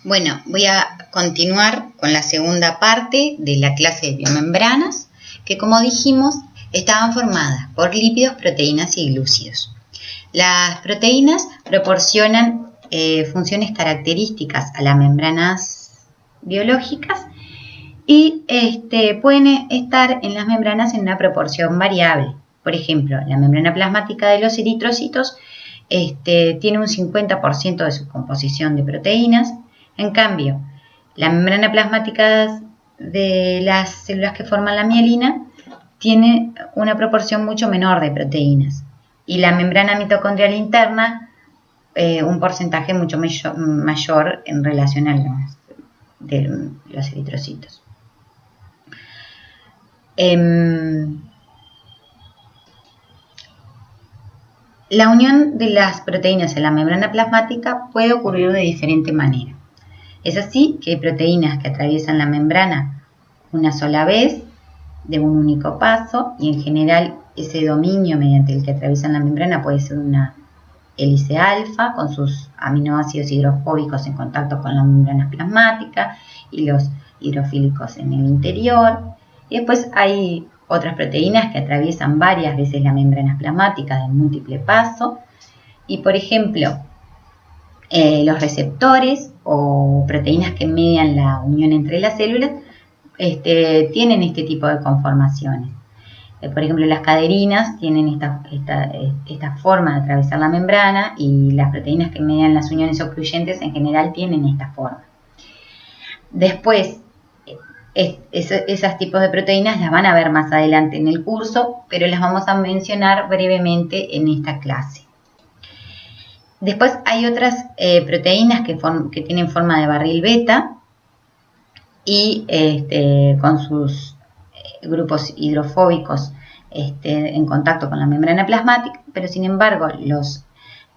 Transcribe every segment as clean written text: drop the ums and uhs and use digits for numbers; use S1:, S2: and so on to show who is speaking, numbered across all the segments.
S1: Bueno, voy a continuar con la segunda parte de la clase de biomembranas, que como dijimos, estaban formadas por lípidos, proteínas y glúcidos. Las proteínas proporcionan funciones características a las membranas biológicas y pueden estar en las membranas en una proporción variable. Por ejemplo, la membrana plasmática de los eritrocitos tiene un 50% de su composición de proteínas. En cambio, la membrana plasmática de las células que forman la mielina tiene una proporción mucho menor de proteínas. Y la membrana mitocondrial interna, un porcentaje mucho mayor en relación a los eritrocitos. La unión de las proteínas en la membrana plasmática puede ocurrir de diferente manera. Es así que hay proteínas que atraviesan la membrana una sola vez, de un único paso, y en general ese dominio mediante el que atraviesan la membrana puede ser una hélice alfa con sus aminoácidos hidrofóbicos en contacto con la membrana plasmática y los hidrofílicos en el interior. Y después hay otras proteínas que atraviesan varias veces la membrana plasmática de múltiple paso. Y por ejemplo, los receptores o proteínas que median la unión entre las células tienen este tipo de conformaciones. Por ejemplo, las caderinas tienen esta forma de atravesar la membrana y las proteínas que median las uniones ocluyentes en general tienen esta forma. Después, esos tipos de proteínas las van a ver más adelante en el curso, pero las vamos a mencionar brevemente en esta clase. Después hay otras proteínas que tienen forma de barril beta y con sus grupos hidrofóbicos en contacto con la membrana plasmática, pero sin embargo los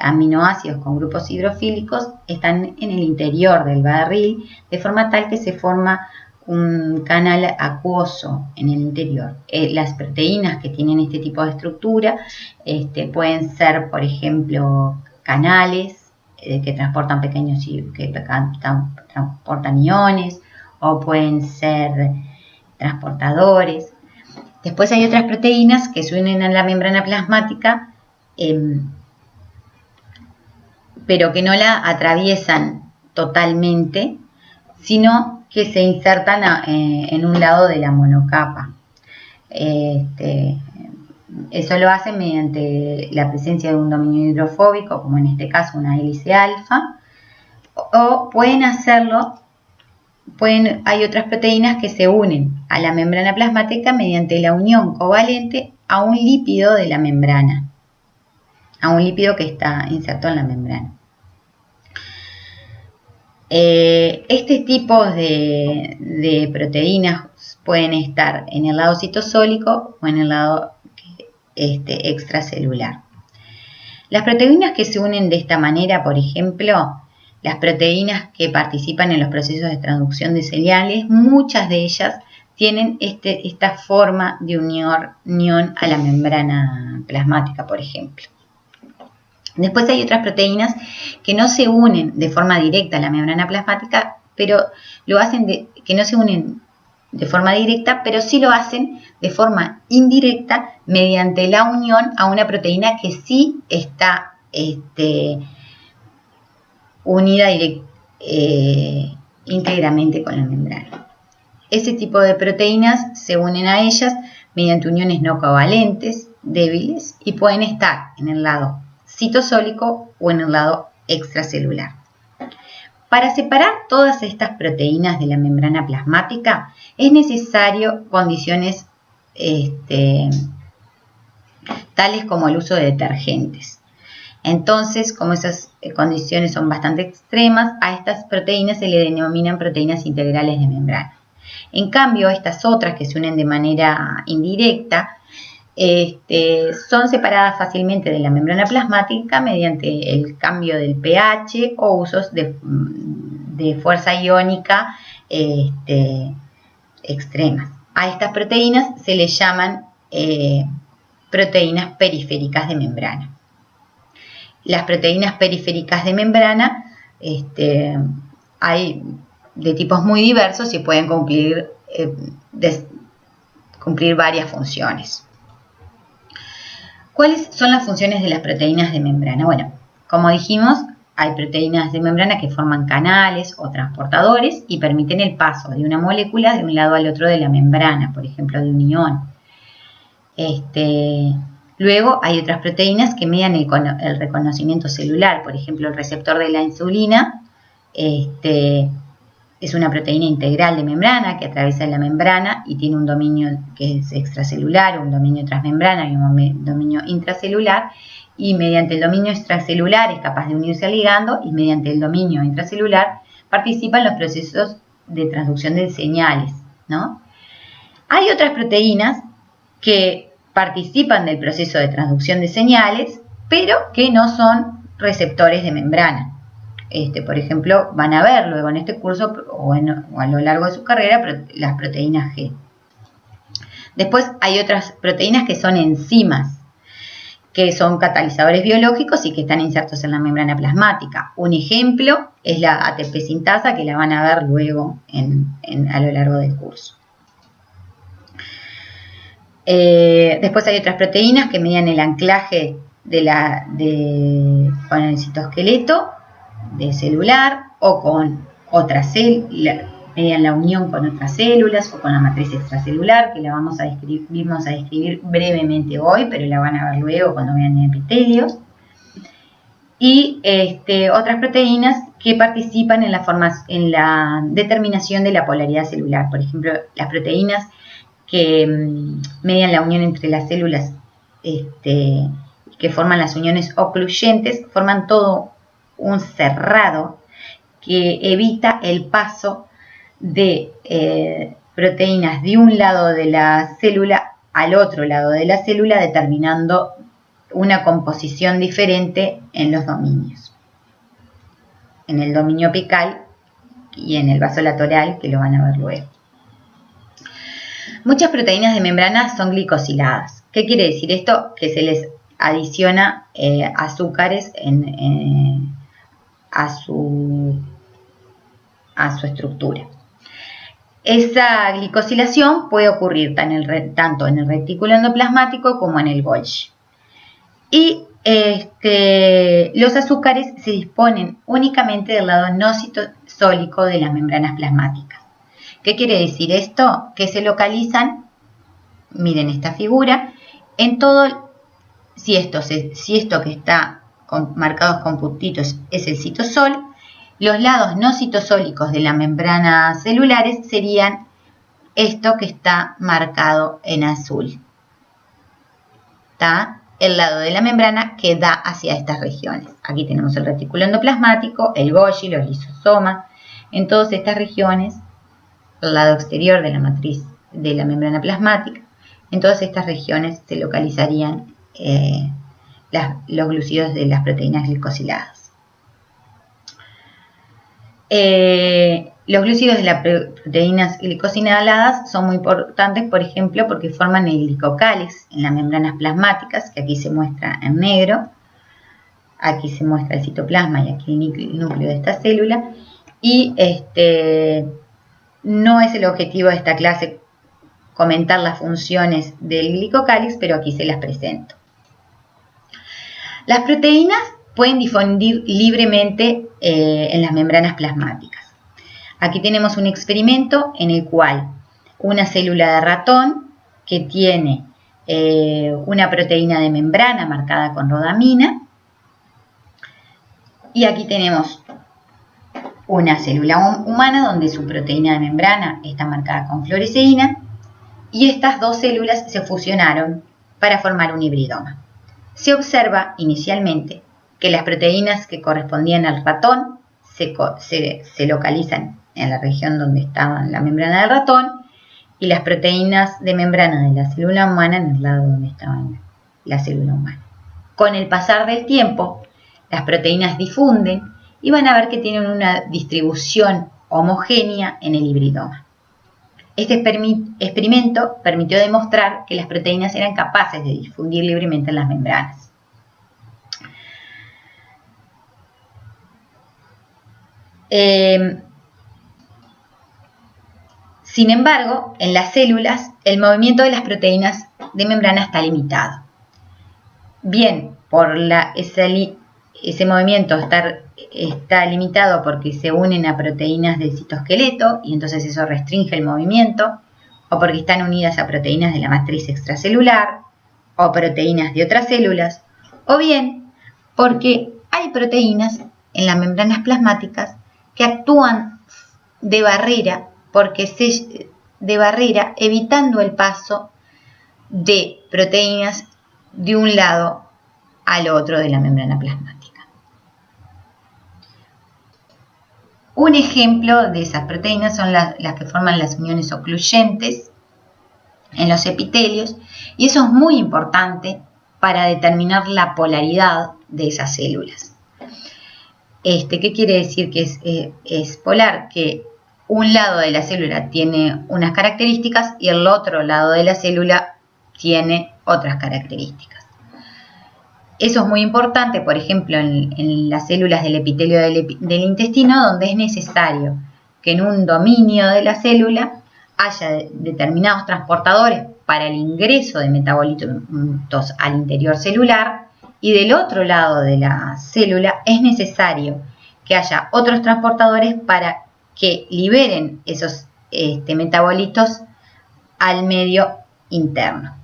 S1: aminoácidos con grupos hidrofílicos están en el interior del barril, de forma tal que se forma un canal acuoso en el interior. Las proteínas que tienen este tipo de estructura pueden ser, por ejemplo, canales que transportan transportan iones, o pueden ser transportadores. Después hay otras proteínas que se unen a la membrana plasmática, pero que no la atraviesan totalmente, sino que se insertan en un lado de la monocapa. Eso lo hacen mediante la presencia de un dominio hidrofóbico, como en este caso una hélice alfa, o pueden hacerlo. Hay otras proteínas que se unen a la membrana plasmática mediante la unión covalente a un lípido de la membrana, a un lípido que está inserto en la membrana. Este tipo de proteínas pueden estar en el lado citosólico o en el lado extracelular. Las proteínas que se unen de esta manera, por ejemplo, las proteínas que participan en los procesos de transducción de cereales, muchas de ellas tienen esta forma de unión a la membrana plasmática, por ejemplo. Después hay otras proteínas que no se unen de forma directa a la membrana plasmática, pero que no se unen de forma directa, pero sí lo hacen de forma indirecta mediante la unión a una proteína que sí está unida íntegramente con la membrana. Ese tipo de proteínas se unen a ellas mediante uniones no covalentes, débiles, y pueden estar en el lado citosólico o en el lado extracelular. Para separar todas estas proteínas de la membrana plasmática es necesario condiciones tales como el uso de detergentes. Entonces, como esas condiciones son bastante extremas, a estas proteínas se le denominan proteínas integrales de membrana. En cambio, estas otras que se unen de manera indirecta son separadas fácilmente de la membrana plasmática mediante el cambio del pH o usos de fuerza iónica extremas. A estas proteínas se les llaman proteínas periféricas de membrana. Las proteínas periféricas de membrana hay de tipos muy diversos y pueden cumplir varias funciones. ¿Cuáles son las funciones de las proteínas de membrana? Bueno, como dijimos, hay proteínas de membrana que forman canales o transportadores y permiten el paso de una molécula de un lado al otro de la membrana, por ejemplo, de un ion. Luego hay otras proteínas que median el reconocimiento celular, por ejemplo, el receptor de la insulina es una proteína integral de membrana que atraviesa la membrana y tiene un dominio que es extracelular, un dominio transmembrana y un dominio intracelular, y mediante el dominio extracelular es capaz de unirse al ligando y mediante el dominio intracelular participa en los procesos de transducción de señales, ¿no? Hay otras proteínas que participan del proceso de transducción de señales, pero que no son receptores de membrana. Por ejemplo, van a ver luego en este curso o a lo largo de su carrera las proteínas G. Después hay otras proteínas que son enzimas, que son catalizadores biológicos y que están insertos en la membrana plasmática. Un ejemplo es la ATP sintasa, que la van a ver luego a lo largo del curso. Después hay otras proteínas que median el anclaje con el citoesqueleto celular o con otras células, median la unión con otras células o con la matriz extracelular, que la vamos a describir brevemente hoy, pero la van a ver luego cuando vean epitelios. Y otras proteínas que participan en la determinación de la polaridad celular. Por ejemplo, las proteínas que median la unión entre las células que forman las uniones ocluyentes, forman todo un cerrado que evita el paso de proteínas de un lado de la célula al otro lado de la célula, determinando una composición diferente en los dominios, en el dominio apical y en el vasolateral, que lo van a ver luego. Muchas proteínas de membrana son glicosiladas. ¿Qué quiere decir esto? Que se les adiciona azúcares a su estructura. Esa glicosilación puede ocurrir tanto en el retículo endoplasmático como en el Golgi. Y los azúcares se disponen únicamente del lado no citosólico de las membranas plasmáticas. ¿Qué quiere decir esto? Que se localizan, miren esta figura, en todo. Si esto que está marcados con puntitos es el citosol, los lados no citosólicos de la membrana celulares serían esto que está marcado en azul. Está el lado de la membrana que da hacia estas regiones. Aquí tenemos el retículo endoplasmático, el Golgi, los lisosomas. En todas estas regiones, el lado exterior de la matriz de la membrana plasmática, en todas estas regiones se localizarían los glucídeos de las proteínas glicosiladas. Los glucídeos de las proteínas glicosiladas son muy importantes, por ejemplo, porque forman el glicocálix en las membranas plasmáticas, que aquí se muestra en negro. Aquí se muestra el citoplasma y aquí el núcleo de esta célula. Y no es el objetivo de esta clase comentar las funciones del glicocálix, pero aquí se las presento. Las proteínas pueden difundir libremente en las membranas plasmáticas. Aquí tenemos un experimento en el cual una célula de ratón que tiene una proteína de membrana marcada con rodamina, y aquí tenemos una célula humana donde su proteína de membrana está marcada con fluoresceína, y estas dos células se fusionaron para formar un hibridoma. Se observa inicialmente que las proteínas que correspondían al ratón se localizan en la región donde estaba la membrana del ratón, y las proteínas de membrana de la célula humana en el lado donde estaba la célula humana. Con el pasar del tiempo, las proteínas difunden y van a ver que tienen una distribución homogénea en el hibridoma. Este experimento permitió demostrar que las proteínas eran capaces de difundir libremente en las membranas. Sin embargo, en las células, el movimiento de las proteínas de membrana está limitado. Bien, por ese movimiento está limitado porque se unen a proteínas del citoesqueleto y entonces eso restringe el movimiento, o porque están unidas a proteínas de la matriz extracelular, o proteínas de otras células, o bien porque hay proteínas en las membranas plasmáticas que actúan de barrera, evitando el paso de proteínas de un lado al otro de la membrana plasmática. Un ejemplo de esas proteínas son las que forman las uniones ocluyentes en los epitelios, y eso es muy importante para determinar la polaridad de esas células. ¿Qué quiere decir que es polar? Que un lado de la célula tiene unas características y el otro lado de la célula tiene otras características. Eso es muy importante, por ejemplo, en las células del epitelio del intestino, donde es necesario que en un dominio de la célula haya determinados transportadores para el ingreso de metabolitos al interior celular, y del otro lado de la célula es necesario que haya otros transportadores para que liberen esos metabolitos al medio interno.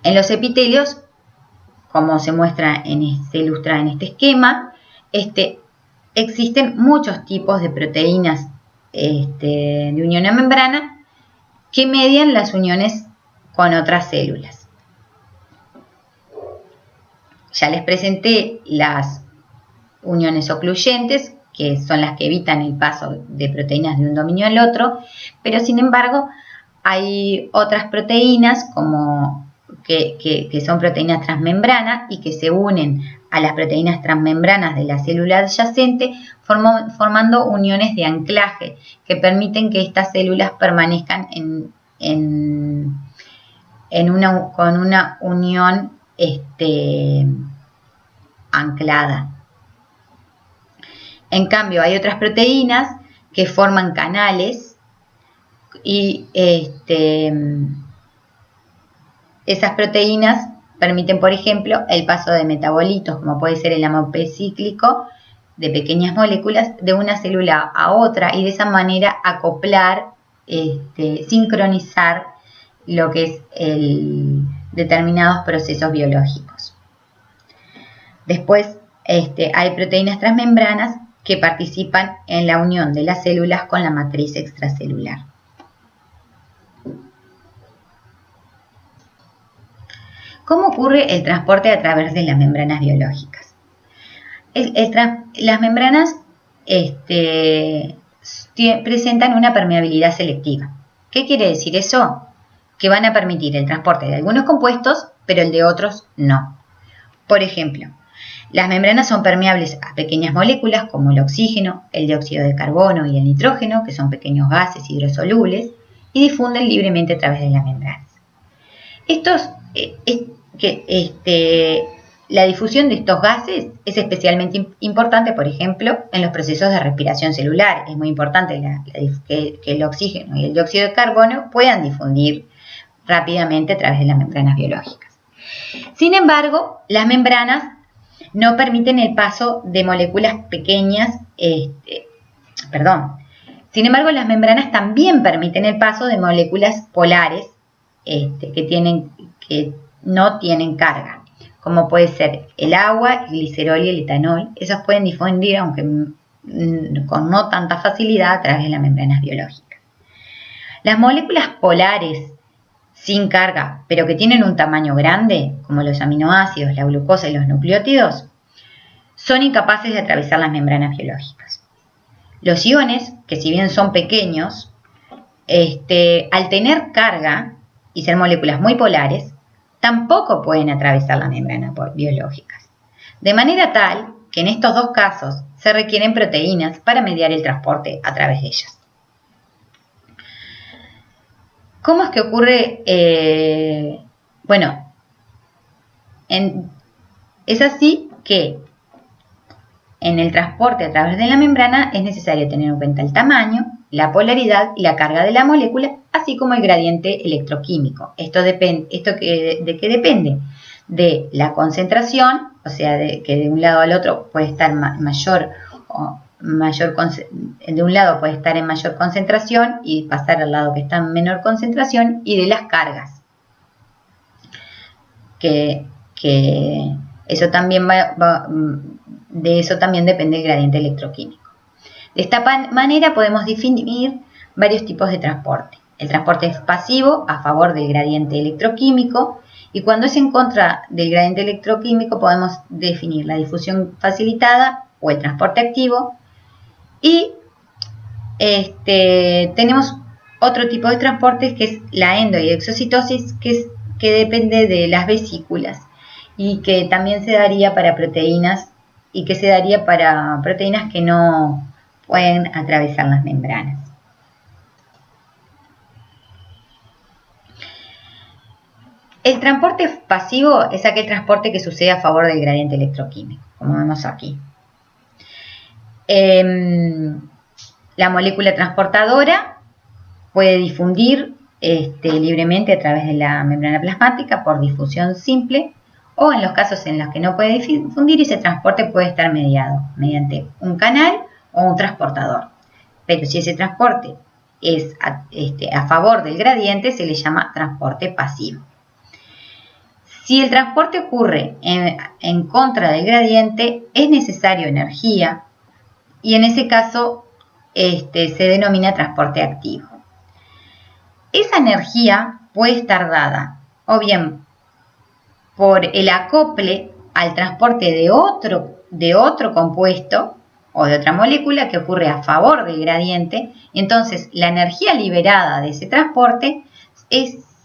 S1: En los epitelios, como se ilustra en este esquema, existen muchos tipos de proteínas de unión a membrana que median las uniones con otras células. Ya les presenté las uniones ocluyentes, que son las que evitan el paso de proteínas de un dominio al otro, pero sin embargo hay otras proteínas que son proteínas transmembranas y que se unen a las proteínas transmembranas de la célula adyacente, formando uniones de anclaje que permiten que estas células permanezcan con una unión anclada. En cambio, hay otras proteínas que forman canales y esas proteínas permiten, por ejemplo, el paso de metabolitos, como puede ser el AMP cíclico, de pequeñas moléculas de una célula a otra, y de esa manera acoplar, sincronizar lo que es determinados procesos biológicos. Después hay proteínas transmembranas que participan en la unión de las células con la matriz extracelular. ¿Cómo ocurre el transporte a través de las membranas biológicas? Las membranas presentan una permeabilidad selectiva. ¿Qué quiere decir eso? Que van a permitir el transporte de algunos compuestos, pero el de otros no. Por ejemplo, las membranas son permeables a pequeñas moléculas como el oxígeno, el dióxido de carbono y el nitrógeno, que son pequeños gases hidrosolubles, y difunden libremente a través de las membranas. La difusión de estos gases es especialmente importante, por ejemplo, en los procesos de respiración celular. Es muy importante que el oxígeno y el dióxido de carbono puedan difundir rápidamente a través de las membranas biológicas. Sin embargo, las membranas no permiten el paso de moléculas pequeñas, Sin embargo, las membranas también permiten el paso de moléculas polares que no tienen carga, como puede ser el agua, el glicerol y el etanol. Esos pueden difundir, aunque con no tanta facilidad, a través de las membranas biológicas. Las moléculas polares sin carga, pero que tienen un tamaño grande, como los aminoácidos, la glucosa y los nucleótidos, son incapaces de atravesar las membranas biológicas. Los iones, que si bien son pequeños, al tener carga y ser moléculas muy polares, tampoco pueden atravesar las membranas biológicas. De manera tal que en estos dos casos se requieren proteínas para mediar el transporte a través de ellas. ¿Cómo es que ocurre? Es así que en el transporte a través de la membrana es necesario tener en cuenta el tamaño, la polaridad y la carga de la molécula, así como el gradiente electroquímico. ¿De qué depende? De la concentración, o sea, que de un lado al otro puede estar de un lado puede estar en mayor concentración y pasar al lado que está en menor concentración, y de las cargas, que eso también de eso también depende el gradiente electroquímico. De esta manera podemos definir varios tipos de transporte. El transporte es pasivo, a favor del gradiente electroquímico, y cuando es en contra del gradiente electroquímico podemos definir la difusión facilitada o el transporte activo. Y tenemos otro tipo de transporte que es la endo- y exocitosis, que depende de las vesículas y que también se daría para proteínas que no pueden atravesar las membranas. El transporte pasivo es aquel transporte que sucede a favor del gradiente electroquímico, como vemos aquí. La molécula transportadora puede difundir libremente a través de la membrana plasmática por difusión simple, o en los casos en los que no puede difundir, ese transporte puede estar mediado mediante un canal o un transportador. Pero si ese transporte es a favor del gradiente, se le llama transporte pasivo. Si el transporte ocurre en contra del gradiente, es necesario energía, y en ese caso se denomina transporte activo. Esa energía puede estar dada o bien por el acople al transporte de otro compuesto o de otra molécula que ocurre a favor del gradiente, y entonces la energía liberada de ese transporte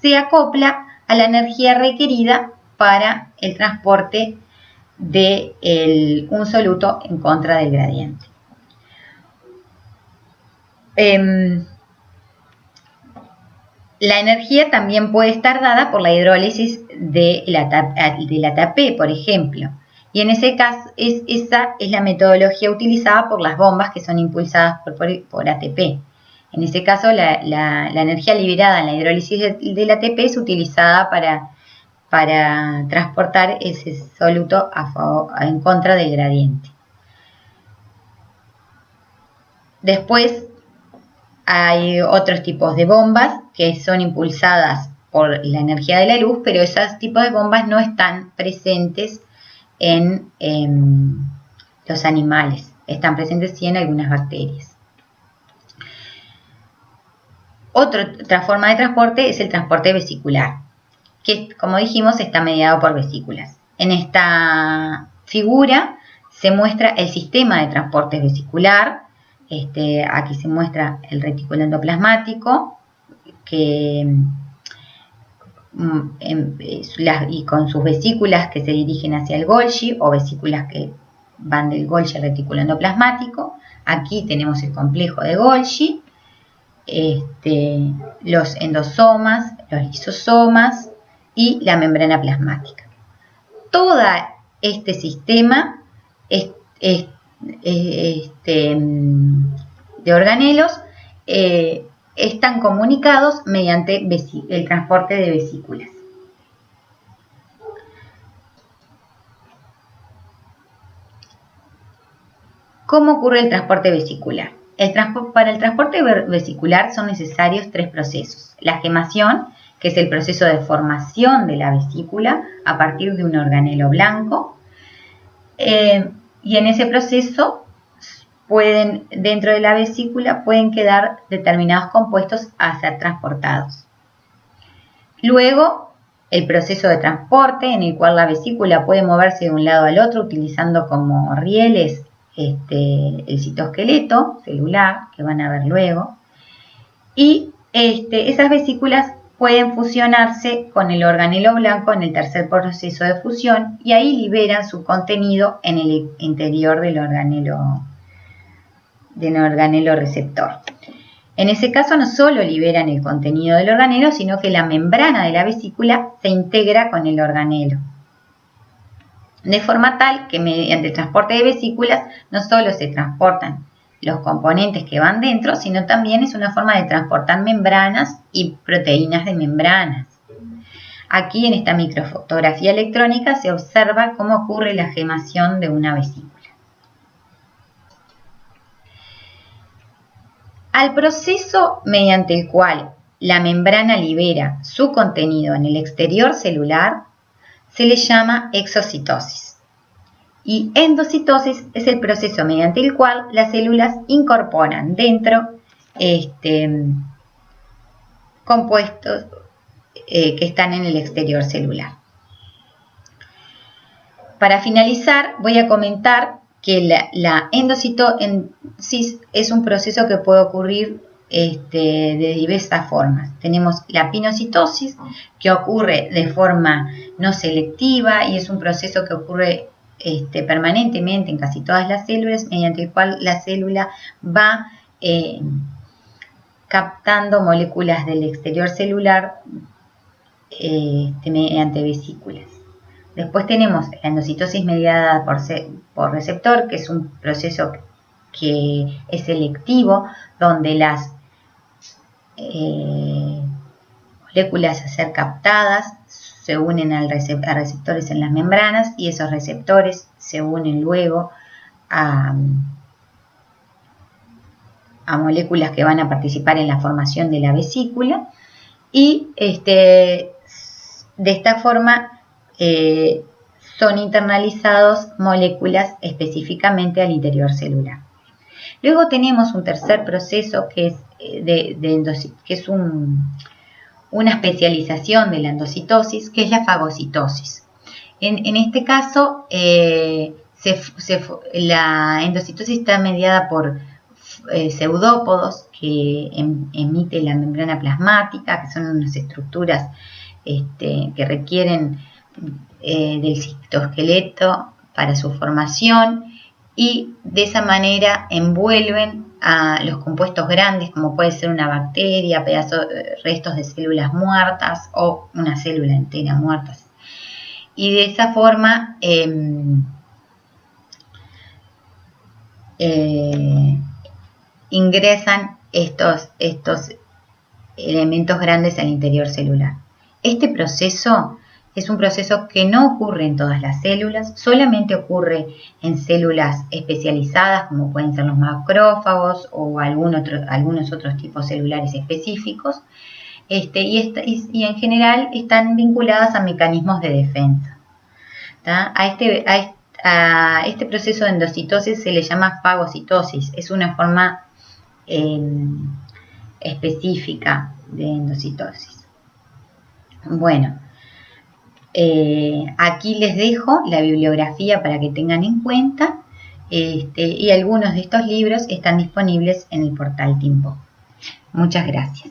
S1: se acopla a la energía requerida para el transporte de un soluto en contra del gradiente. La energía también puede estar dada por la hidrólisis de la ATP, por ejemplo. Y en ese caso, esa es la metodología utilizada por las bombas que son impulsadas por ATP. En ese caso, la energía liberada en la hidrólisis del ATP es utilizada para transportar ese soluto en contra del gradiente. Después hay otros tipos de bombas que son impulsadas por la energía de la luz, pero esos tipos de bombas no están presentes en los animales, están presentes sí en algunas bacterias. Otra forma de transporte es el transporte vesicular, que, como dijimos, está mediado por vesículas. En esta figura se muestra el sistema de transporte vesicular. Aquí se muestra el retículo endoplasmático y con sus vesículas que se dirigen hacia el Golgi, o vesículas que van del Golgi al retículo endoplasmático. Aquí tenemos el complejo de Golgi, los endosomas, los lisosomas y la membrana plasmática. Todo este sistema de organelos están comunicados mediante el transporte de vesículas. ¿Cómo ocurre el transporte vesicular? Para el transporte vesicular son necesarios 3 procesos. La gemación, que es el proceso de formación de la vesícula a partir de un organelo blanco, y en ese proceso dentro de la vesícula pueden quedar determinados compuestos a ser transportados. Luego, el proceso de transporte, en el cual la vesícula puede moverse de un lado al otro utilizando como rieles el citoesqueleto celular, que van a ver luego, y esas vesículas pueden fusionarse con el organelo blanco en el tercer proceso de fusión, y ahí liberan su contenido en el interior del organelo receptor. En ese caso no solo liberan el contenido del organelo, sino que la membrana de la vesícula se integra con el organelo. de forma tal que mediante el transporte de vesículas no solo se transportan los componentes que van dentro, sino también es una forma de transportar membranas y proteínas de membranas. Aquí en esta microfotografía electrónica se observa cómo ocurre la gemación de una vesícula. Al proceso mediante el cual la membrana libera su contenido en el exterior celular se le llama exocitosis. Y endocitosis es el proceso mediante el cual las células incorporan dentro compuestos que están en el exterior celular. Para finalizar, voy a comentar que la endocitosis es un proceso que puede ocurrir de diversas formas. Tenemos la pinocitosis, que ocurre de forma no selectiva y es un proceso que ocurre permanentemente en casi todas las células, mediante el cual la célula va captando moléculas del exterior celular mediante vesículas. Después tenemos la endocitosis mediada por receptor, que es un proceso que es selectivo, donde las moléculas a ser captadas se unen a receptores en las membranas y esos receptores se unen luego a moléculas que van a participar en la formación de la vesícula y de esta forma son internalizados moléculas específicamente al interior celular. Luego tenemos un tercer proceso que es una especialización de la endocitosis, que es la fagocitosis. En este caso, la endocitosis está mediada por pseudópodos que emite la membrana plasmática, que son unas estructuras que requieren del citoesqueleto para su formación y de esa manera envuelven a los compuestos grandes, como puede ser una bacteria, restos de células muertas o una célula entera muertas. Y de esa forma ingresan estos elementos grandes al interior celular. Este proceso es un proceso que no ocurre en todas las células, solamente ocurre en células especializadas como pueden ser los macrófagos o algunos otros tipos celulares específicos y en general están vinculadas a mecanismos de defensa. A este proceso de endocitosis se le llama fagocitosis, es una forma específica de endocitosis. Bueno, aquí les dejo la bibliografía para que tengan en cuenta y algunos de estos libros están disponibles en el portal Timpo. Muchas gracias.